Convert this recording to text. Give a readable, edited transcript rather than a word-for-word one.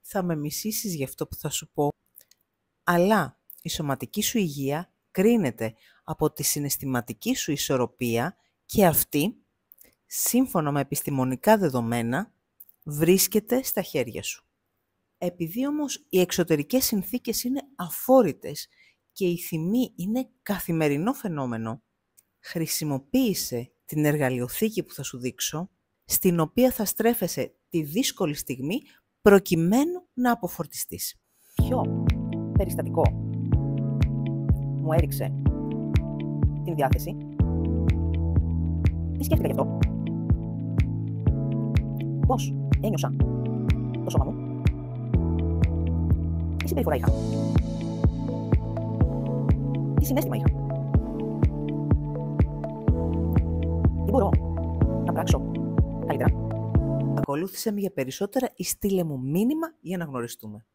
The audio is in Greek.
θα με μισήσεις για αυτό που θα σου πω, αλλά η σωματική σου υγεία κρίνεται από τη συναισθηματική σου ισορροπία και αυτή, σύμφωνα με επιστημονικά δεδομένα, βρίσκεται στα χέρια σου. Επειδή όμως οι εξωτερικές συνθήκες είναι αφόρητες και η θυμή είναι καθημερινό φαινόμενο, χρησιμοποίησε την εργαλειοθήκη που θα σου δείξω, στην οποία θα στρέφεσαι τη δύσκολη στιγμή προκειμένου να αποφορτιστείς. Ποιο περιστατικό μου έριξε την διάθεση, τι σκέφτηκα γι' αυτό, πώς ένιωσα το σώμα μου, τι συμπεριφορά είχα, τι συναίσθημα είχα, τι μπορώ να πράξω καλύτερα. Ακολούθησε με για περισσότερα ή στείλε μου μήνυμα για να γνωριστούμε.